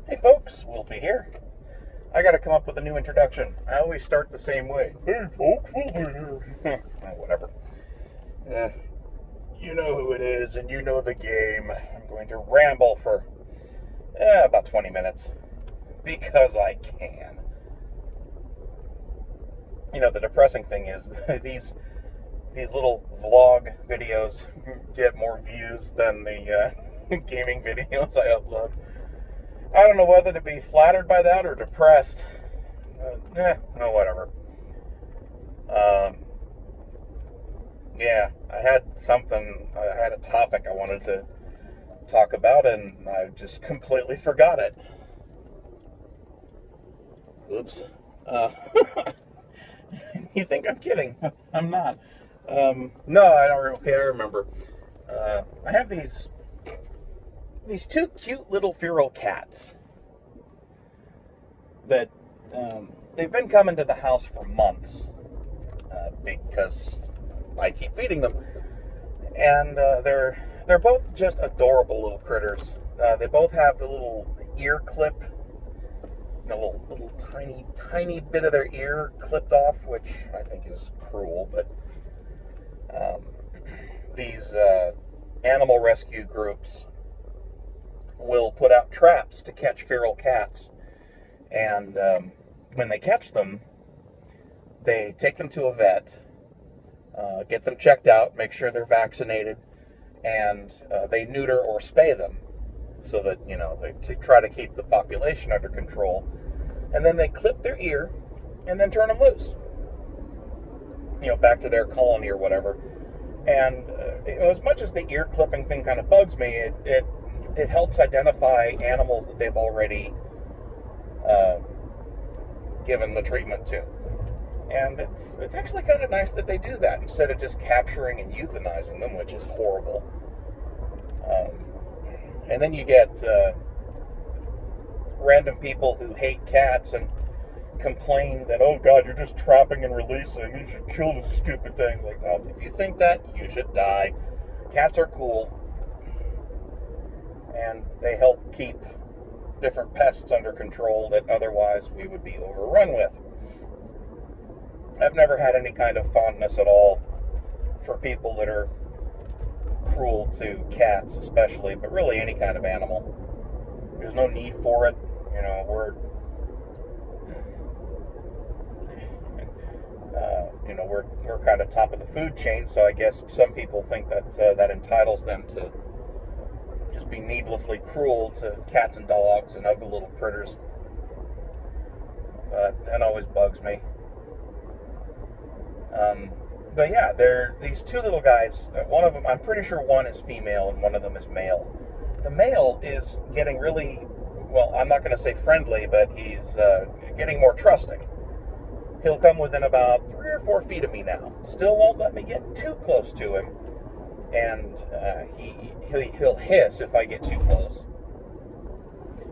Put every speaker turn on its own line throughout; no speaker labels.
Hey folks, Wolfie here. I gotta come up with a new introduction. I always start the same way. Hey folks, Wolfie here. Whatever. Uh, you know who it is and you know the game. I'm going to ramble for about 20 minutes. Because I can. You know, the depressing thing is these little vlog videos get more views than the gaming videos I upload. I don't know whether to be flattered by that or depressed. No, whatever. Yeah, I had a topic I wanted to talk about, and I just completely forgot it. Oops. Uh, you think I'm kidding? I'm not. No, I don't. Okay, I remember. I have these two cute little feral cats that they've been coming to the house for months because I keep feeding them, and they're both just adorable little critters. They both have the little ear clip, little tiny bit of their ear clipped off, which I think is cruel, but these animal rescue groups will put out traps to catch feral cats. And when they catch them, they take them to a vet, get them checked out, make sure they're vaccinated, and they neuter or spay them so that, they try to keep the population under control. And then they clip their ear and then turn them loose, back to their colony or whatever. And as much as the ear clipping thing kind of bugs me, it helps identify animals that they've already given the treatment to. And it's actually kind of nice that they do that instead of just capturing and euthanizing them, which is horrible. And then you get random people who hate cats and complain that, oh God, you're just trapping and releasing, you should kill this stupid thing. Like, if you think that, you should die. Cats are cool, and they help keep different pests under control that otherwise we would be overrun with. I've never had any kind of fondness at all for people that are cruel to cats especially, but really any kind of animal. There's no need for it. We're kind of top of the food chain, so I guess some people think that that entitles them to just be needlessly cruel to cats and dogs and other little critters. But that always bugs me. But yeah, they're these two little guys. One of them, I'm pretty sure one is female and one of them is male. The male is getting really, well, I'm not going to say friendly, but he's getting more trusting. He'll come within about 3 or 4 feet of me now. Still won't let me get too close to him. And he'll hiss if I get too close.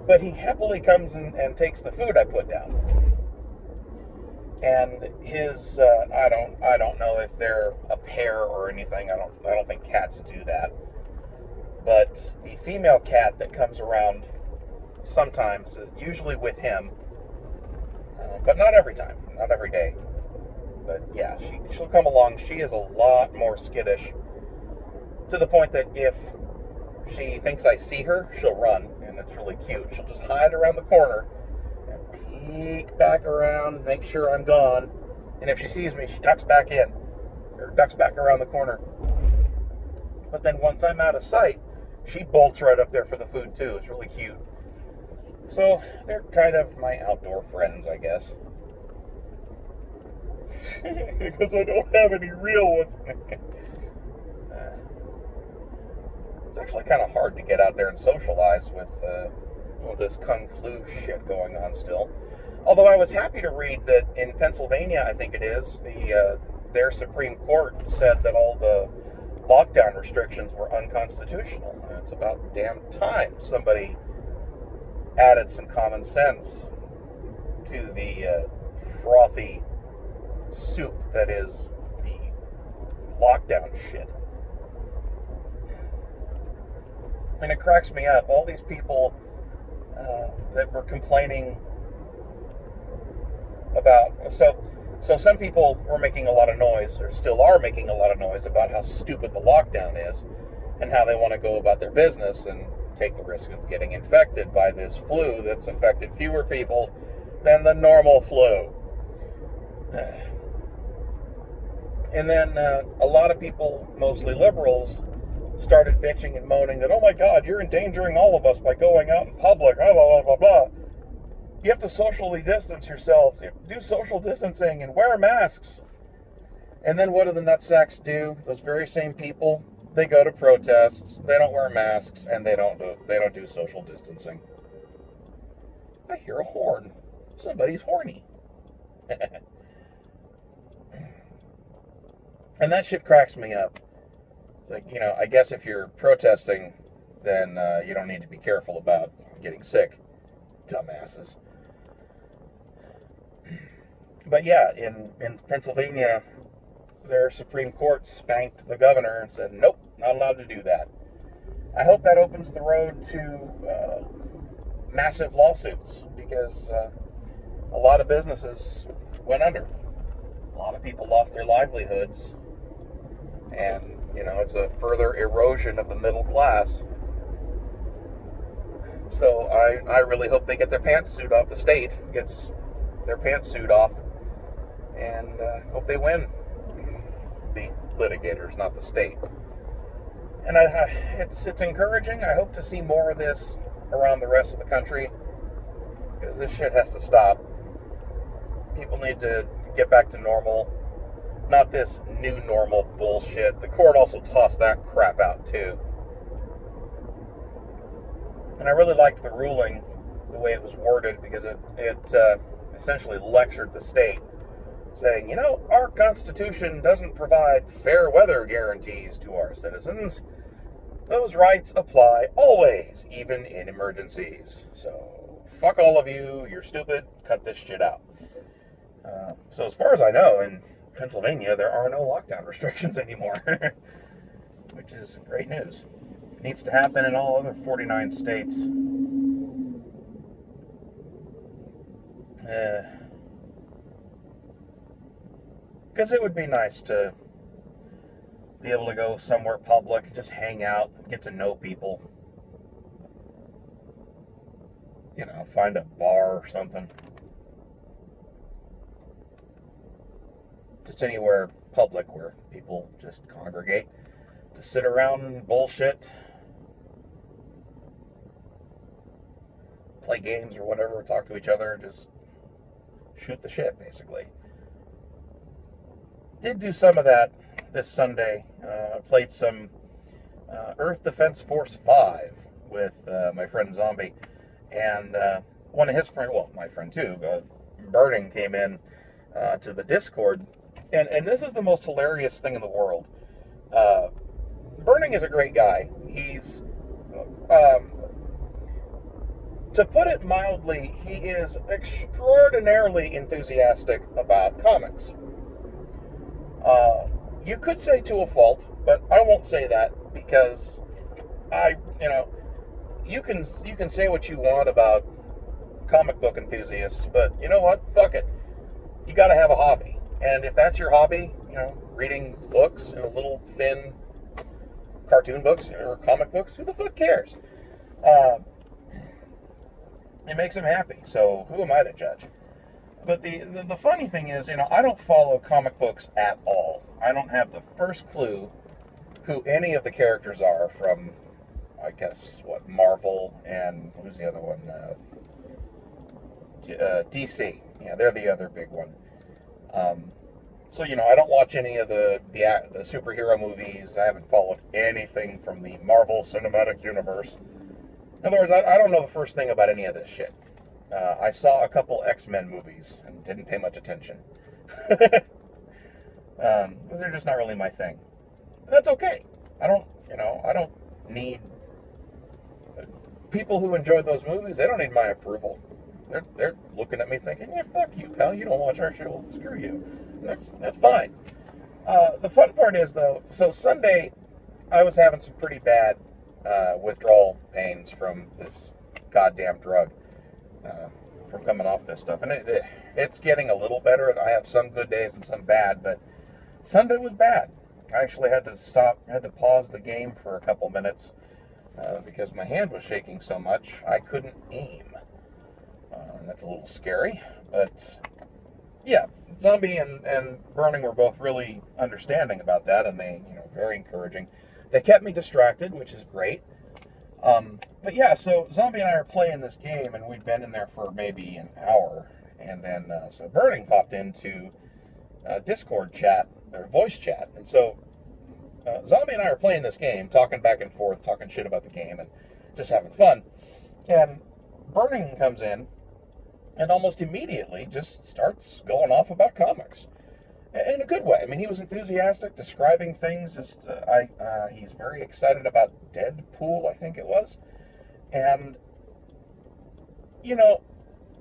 But he happily comes and takes the food I put down. And his I don't know if they're a pair or anything. I don't think cats do that. But the female cat that comes around sometimes, usually with him, but not every time, not every day. But yeah, she'll come along. She is a lot more skittish, to the point that if she thinks I see her, she'll run, and it's really cute. She'll just hide around the corner and peek back around, make sure I'm gone, and if she sees me, she ducks back in, or ducks back around the corner. But then once I'm out of sight, she bolts right up there for the food too. It's really cute. So they're kind of my outdoor friends, I guess. Because I don't have any real ones. It's actually kind of hard to get out there and socialize with all this Kung Flu shit going on still. Although I was happy to read that in Pennsylvania, I think it is, their Supreme Court said that all the lockdown restrictions were unconstitutional. And it's about damn time somebody added some common sense to the frothy soup that is the lockdown shit. And it cracks me up. All these people that were complaining about. So some people were making a lot of noise, or still are making a lot of noise, about how stupid the lockdown is and how they want to go about their business and take the risk of getting infected by this flu that's affected fewer people than the normal flu. And then a lot of people, mostly liberals, started bitching and moaning that, oh my God, you're endangering all of us by going out in public, blah, blah, blah, blah, blah. You have to socially distance yourselves. Do social distancing and wear masks. And then what do the nutsacks do? Those very same people, they go to protests, they don't wear masks, and they don't do social distancing. I hear a horn. Somebody's horny. And that shit cracks me up. Like, I guess if you're protesting, then you don't need to be careful about getting sick. Dumbasses. But yeah, in Pennsylvania, their Supreme Court spanked the governor and said, nope, not allowed to do that. I hope that opens the road to massive lawsuits, because a lot of businesses went under. A lot of people lost their livelihoods. And, it's a further erosion of the middle class. So I really hope they get their pantsuit off. The state gets their pantsuit off. And hope they win. The litigators, not the state. And it's encouraging. I hope to see more of this around the rest of the country, because this shit has to stop. People need to get back to normal. Not this new normal bullshit. The court also tossed that crap out too. And I really liked the ruling, the way it was worded, because it essentially lectured the state, saying, our Constitution doesn't provide fair weather guarantees to our citizens. Those rights apply always, even in emergencies. So, fuck all of you, you're stupid, cut this shit out. So as far as I know, in Pennsylvania, there are no lockdown restrictions anymore, which is great news. It needs to happen in all other 49 states. Because it would be nice to be able to go somewhere public, just hang out, get to know people. Find a bar or something. Just anywhere public where people just congregate to sit around and bullshit, play games or whatever, talk to each other, just shoot the shit, basically. Did do some of that this Sunday. Played some Earth Defense Force 5 with my friend Zombie, and one of his friends, well, my friend too, Burning, came in to the Discord. And this is the most hilarious thing in the world. Burning is a great guy. He's, to put it mildly, he is extraordinarily enthusiastic about comics. You could say to a fault, but I won't say that, because you can say what you want about comic book enthusiasts, but you know what? Fuck it. You got to have a hobby. And if that's your hobby, reading books, little thin cartoon books or comic books, who the fuck cares? It makes him happy, so who am I to judge? But the funny thing is, I don't follow comic books at all. I don't have the first clue who any of the characters are from, I guess, Marvel, and who's the other one? DC. Yeah, they're the other big one. So, I don't watch any of the superhero movies. I haven't followed anything from the Marvel Cinematic Universe. In other words, I don't know the first thing about any of this shit. I saw a couple X-Men movies and didn't pay much attention. Because they're just not really my thing. But that's okay. I don't need people who enjoy those movies. They don't need my approval. They're looking at me thinking, yeah, fuck you, pal. You don't watch our show. Well, screw you. That's fine. The fun part is, though, so Sunday, I was having some pretty bad withdrawal pains from this goddamn drug from coming off this stuff. And it's getting a little better. I have some good days and some bad, but Sunday was bad. I actually had to pause the game for a couple minutes because my hand was shaking so much I couldn't aim. And that's a little scary, but yeah, Zombie and Burning were both really understanding about that, and they, very encouraging. They kept me distracted, which is great. But yeah, so Zombie and I are playing this game, and we'd been in there for maybe an hour, and then so Burning popped into Discord chat, or voice chat, and so Zombie and I are playing this game, talking back and forth, talking shit about the game, and just having fun, and Burning comes in, and almost immediately just starts going off about comics. In a good way. I mean, he was enthusiastic, describing things. He's very excited about Deadpool, I think it was. And,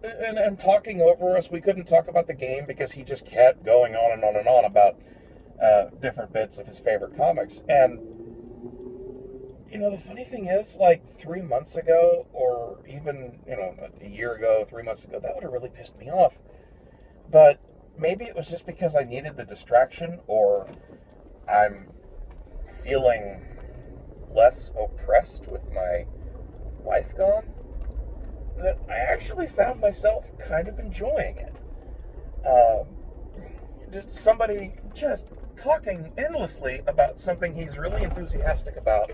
and talking over us, we couldn't talk about the game because he just kept going on and on and on about different bits of his favorite comics. And, the funny thing is, like 3 months ago, or even, a year ago, 3 months ago, that would have really pissed me off. But maybe it was just because I needed the distraction, or I'm feeling less oppressed with my wife gone, that I actually found myself kind of enjoying it. Somebody just talking endlessly about something he's really enthusiastic about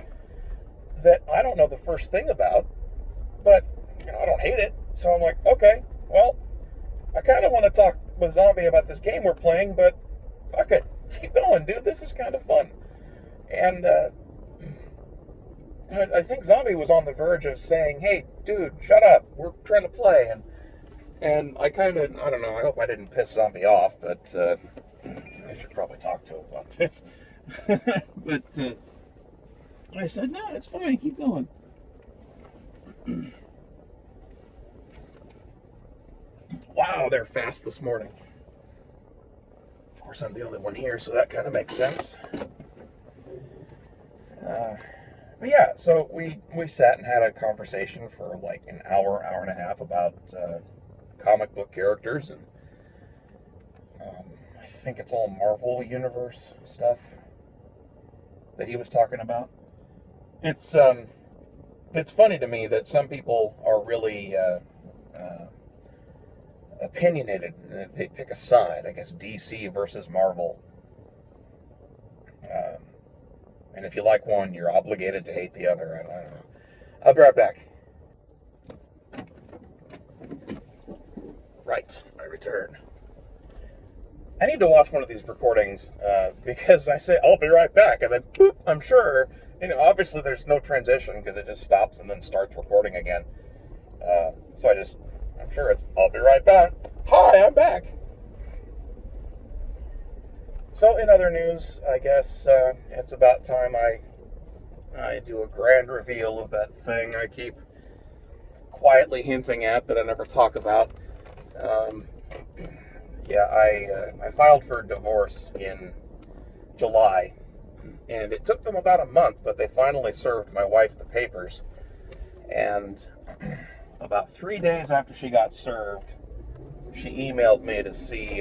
that I don't know the first thing about, but I don't hate it. So I'm like, okay, well, I kind of want to talk with Zombie about this game we're playing, but fuck it, keep going, dude. This is kind of fun. And I think Zombie was on the verge of saying, "Hey, dude, shut up. We're trying to play." And I kind of, I don't know. I hope I didn't piss Zombie off, but I should probably talk to him about this. But I said, "No, it's fine. Keep going." Wow, they're fast this morning. Of course, I'm the only one here, so that kind of makes sense. But yeah, so we sat and had a conversation for like an hour and a half about comic book characters, and I think it's all Marvel Universe stuff that he was talking about. It's funny to me that some people are really opinionated. They pick a side, I guess DC versus Marvel. And if you like one, you're obligated to hate the other. I don't know. I'll be right back. Right, I return. I need to watch one of these recordings because I say, I'll be right back, and then boop, I'm sure. Obviously there's no transition because it just stops and then starts recording again. So I'm sure it's, I'll be right back. Hi, I'm back. So in other news, I guess it's about time I do a grand reveal of that thing I keep quietly hinting at that I never talk about. I filed for divorce in July, and it took them about a month, but they finally served my wife the papers. And about 3 days after she got served, she emailed me to see,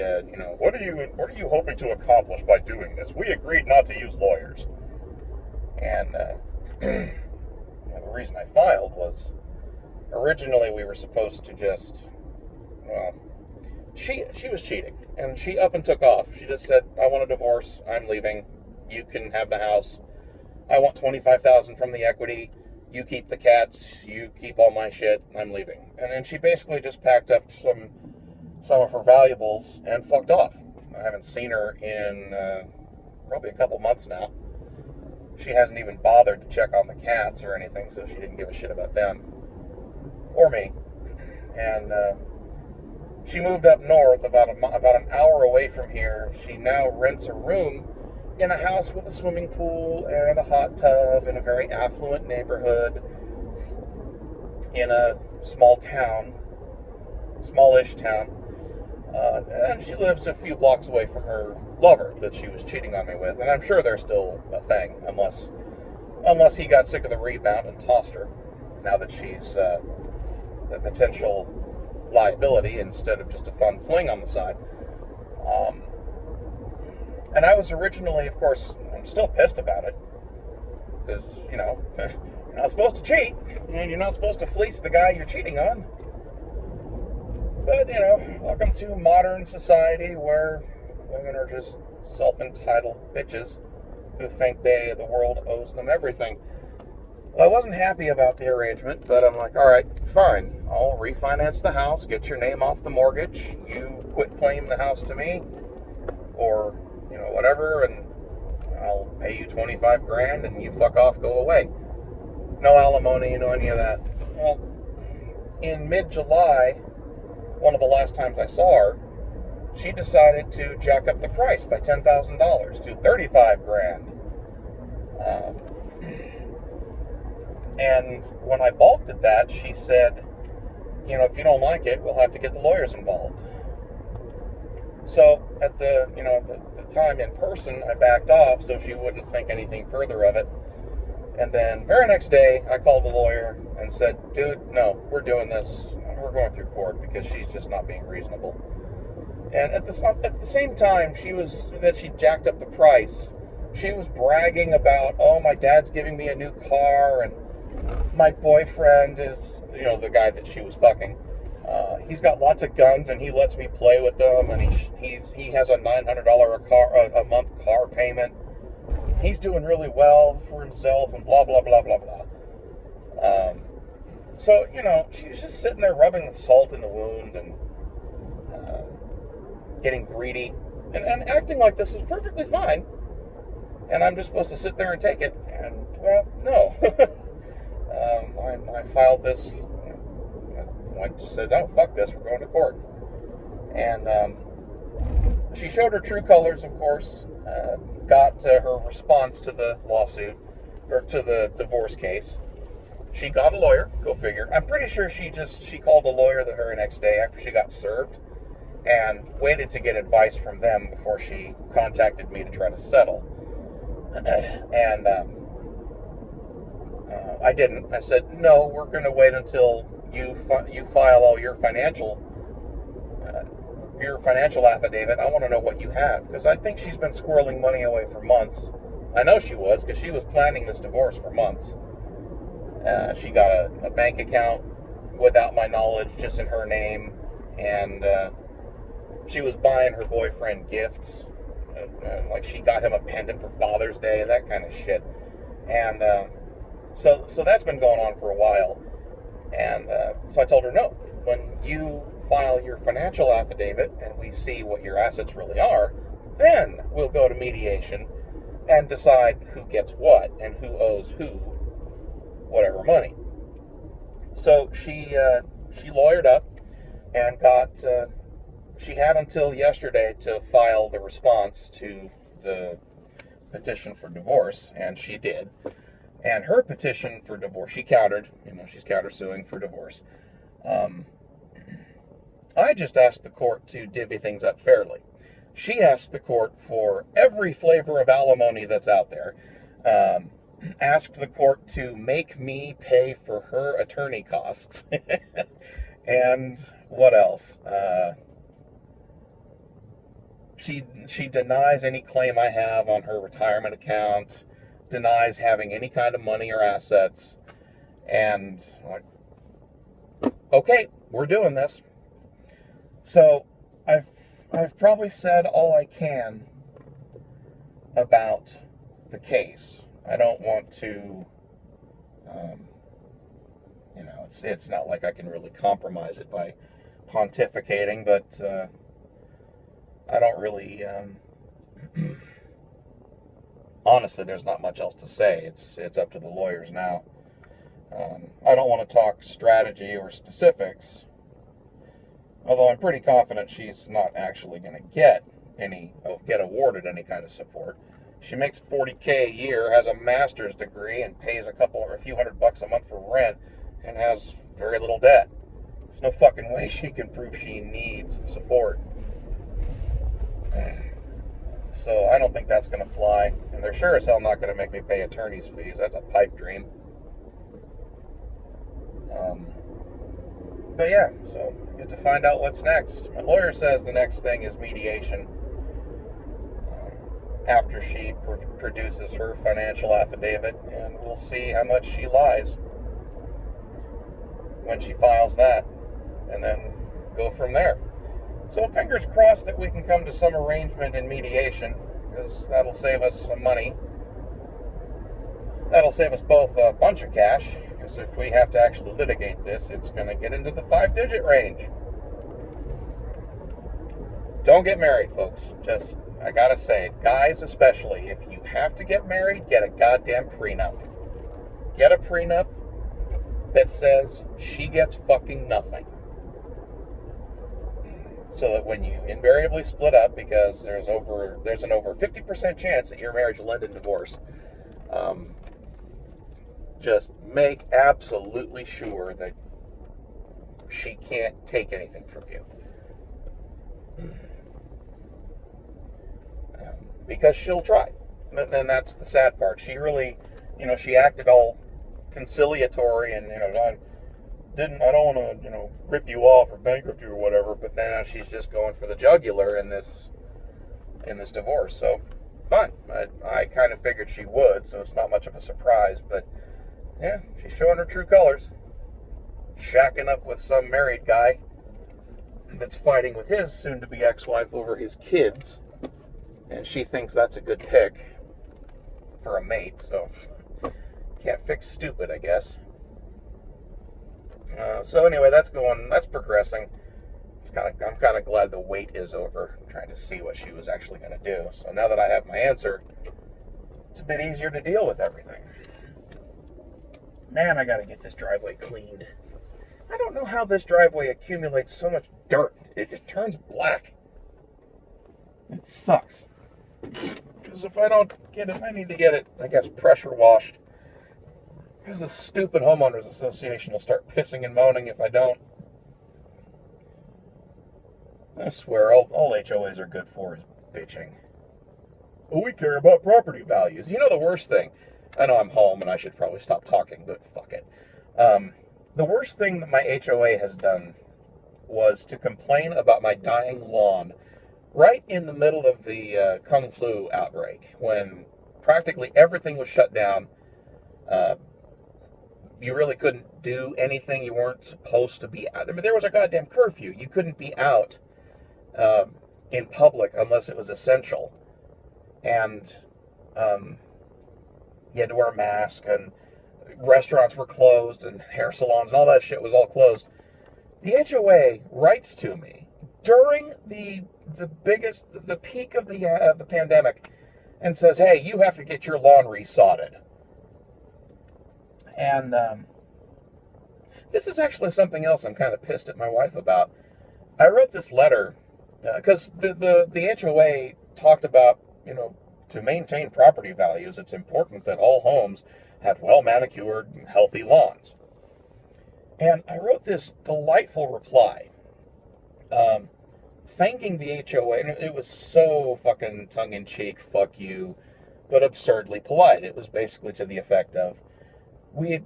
what are you hoping to accomplish by doing this? We agreed not to use lawyers. And the reason I filed was originally we were supposed to just, she was cheating, and she up and took off. She just said, I want a divorce, I'm leaving, you can have the house, I want $25,000 from the equity, you keep the cats, you keep all my shit, I'm leaving. And then she basically just packed up some of her valuables and fucked off. I haven't seen her in probably a couple months now. She hasn't even bothered to check on the cats or anything, so she didn't give a shit about them or me. And she moved up north about an hour away from here. She now rents a room in a house with a swimming pool and a hot tub in a very affluent neighborhood in a smallish town. And she lives a few blocks away from her lover that she was cheating on me with. And I'm sure they're still a thing, unless he got sick of the rebound and tossed her, now that she's a potential liability instead of just a fun fling on the side. And I was originally, of course, I'm still pissed about it. Because, you're not supposed to cheat. And you're not supposed to fleece the guy you're cheating on. But, welcome to modern society where women are just self-entitled bitches who think the world owes them everything. Well, I wasn't happy about the arrangement, but I'm like, all right, fine. I'll refinance the house, get your name off the mortgage, you quit claim the house to me, or, whatever, and I'll pay you 25 grand and you fuck off, go away. No alimony, any of that. Well, in mid-July, one of the last times I saw her, she decided to jack up the price by $10,000 to 35 grand. And when I balked at that, she said, if you don't like it, we'll have to get the lawyers involved. So at the time in person, I backed off so she wouldn't think anything further of it. And then very next day, I called the lawyer and said, dude, no, we're doing this. We're going through court because she's just not being reasonable. And at the same time, she jacked up the price. She was bragging about, my dad's giving me a new car, and my boyfriend is, the guy that she was fucking. He's got lots of guns, and he lets me play with them, and he has a $900 a month car payment. He's doing really well for himself, and blah, blah, blah, blah, blah. So, she was just sitting there rubbing the salt in the wound and getting greedy and acting like this is perfectly fine. And I'm just supposed to sit there and take it. And, well, no. I filed this. I just said, oh, fuck this, we're going to court. And she showed her true colors, of course, got her response to the lawsuit, or to the divorce case. She got a lawyer, go figure. I'm pretty sure she called a lawyer the very next day after she got served and waited to get advice from them before she contacted me to try to settle. And I didn't. I said, no, we're going to wait until you file all your financial affidavit. I want to know what you have, because I think she's been squirreling money away for months. I know she was, because she was planning this divorce for months. She got a bank account without my knowledge, just in her name, and she was buying her boyfriend gifts. Like, she got him a pendant for Father's Day and that kind of shit. And so that's been going on for a while. And so I told her, no, when you file your financial affidavit and we see what your assets really are, then we'll go to mediation and decide who gets what and who owes who whatever money. So she lawyered up and got... she had until yesterday to file the response to the petition for divorce, and she did. And her petition for divorce, she countered. She's countersuing for divorce. I just asked the court to divvy things up fairly. She asked the court for every flavor of alimony that's out there. Asked the court to make me pay for her attorney costs. And what else? She denies any claim I have on her retirement account, denies having any kind of money or assets, and like, okay, we're doing this. So I've probably said all I can about the case. I don't want to, it's not like I can really compromise it by pontificating, but I don't really, honestly, there's not much else to say. It's up to the lawyers now. I don't want to talk strategy or specifics, although I'm pretty confident she's not actually going to get awarded any kind of support. She makes $40K a year, has a master's degree, and pays a few $100 a month for rent, and has very little debt. There's no fucking way she can prove she needs support. So I don't think that's going to fly. And they're sure as hell not going to make me pay attorney's fees. That's a pipe dream. But yeah, so get to find out what's next. My lawyer says the next thing is mediation. After she produces her financial affidavit, and we'll see how much she lies when she files that, and then go from there. So fingers crossed that we can come to some arrangement in mediation, because that'll save us some money. That'll save us both a bunch of cash, because if we have to actually litigate this, it's going to get into the 5-digit range. Don't get married, folks. Just, I gotta say, guys especially, if you have to get married, get a goddamn prenup. Get a prenup that says she gets fucking nothing. So that when you invariably split up, because there's an over 50% chance that your marriage will end in divorce, just make absolutely sure that she can't take anything from you. Because she'll try. And that's the sad part. She really, she acted all conciliatory and, I don't want to, rip you off or bankrupt you or whatever, but then now she's just going for the jugular in this divorce. So, fine. I kind of figured she would, so it's not much of a surprise, but yeah, she's showing her true colors. Shacking up with some married guy that's fighting with his soon-to-be ex-wife over his kids. And she thinks that's a good pick for a mate, so can't fix stupid, I guess. So anyway, that's progressing. I'm kind of glad the wait is over. I'm trying to see what she was actually going to do. So now that I have my answer, it's a bit easier to deal with everything. Man, I got to get this driveway cleaned. I don't know how this driveway accumulates so much dirt. It just turns black. It sucks. Because if I don't get it, I need to get it, I guess, pressure washed. Because the stupid homeowners association will start pissing and moaning if I don't. I swear, all HOAs are good for is bitching. Oh, we care about property values. You know the worst thing? I know I'm home and I should probably stop talking, but fuck it. The worst thing that my HOA has done was to complain about my dying lawn right in the middle of the Kung Flu outbreak, when practically everything was shut down. You really couldn't do anything. You weren't supposed to be out. I mean, there was a goddamn curfew. You couldn't be out in public unless it was essential. And you had to wear a mask, and restaurants were closed, and hair salons and all that shit was all closed. The HOA writes to me during the peak of the pandemic, and says, "Hey, you have to get your lawn resodded." And this is actually something else I'm kind of pissed at my wife about. I wrote this letter because the HOA talked about, to maintain property values, it's important that all homes have well manicured and healthy lawns. And I wrote this delightful reply, thanking the HOA, and it was so fucking tongue-in-cheek, fuck you, but absurdly polite. It was basically to the effect of, we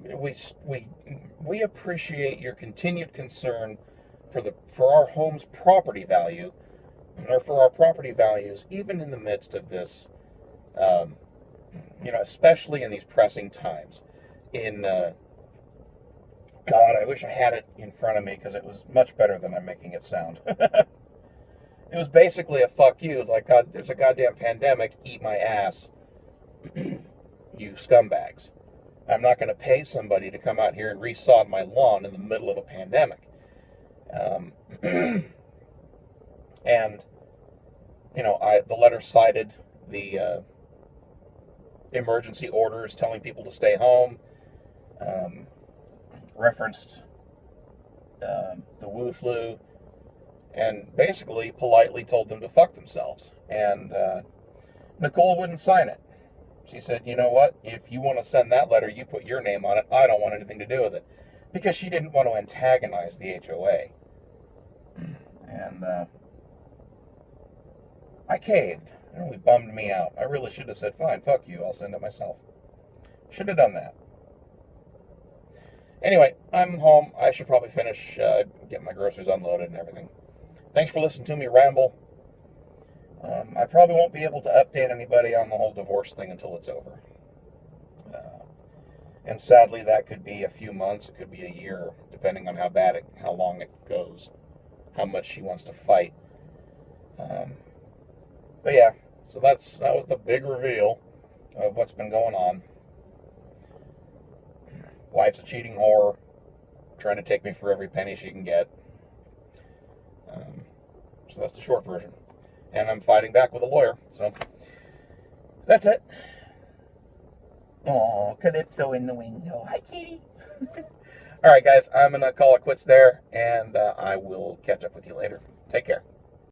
appreciate your continued concern for our home's property value, or for our property values, even in the midst of this, especially in these pressing times. God, I wish I had it in front of me, because it was much better than I'm making it sound. It was basically a fuck you, like, God, there's a goddamn pandemic, eat my ass, you scumbags. I'm not going to pay somebody to come out here and resod my lawn in the middle of a pandemic. And, the letter cited the emergency orders telling people to stay home, referenced the Wu flu, and basically politely told them to fuck themselves. And Nicole wouldn't sign it. She said, "You know what? If you want to send that letter, you put your name on it. I don't want anything to do with it." Because she didn't want to antagonize the HOA. And I caved. It really bummed me out. I really should have said, "Fine, fuck you, I'll send it myself." Should have done that. Anyway, I'm home. I should probably finish getting my groceries unloaded and everything. Thanks for listening to me ramble. I probably won't be able to update anybody on the whole divorce thing until it's over. And sadly, that could be a few months. It could be a year, depending on how long it goes, how much she wants to fight. But yeah, so that was the big reveal of what's been going on. Wife's a cheating whore, trying to take me for every penny she can get. So that's the short version. And I'm fighting back with a lawyer. So that's it. Oh, Calypso in the window. Hi, Kitty. All right, guys, I'm going to call it quits there, and I will catch up with you later. Take care.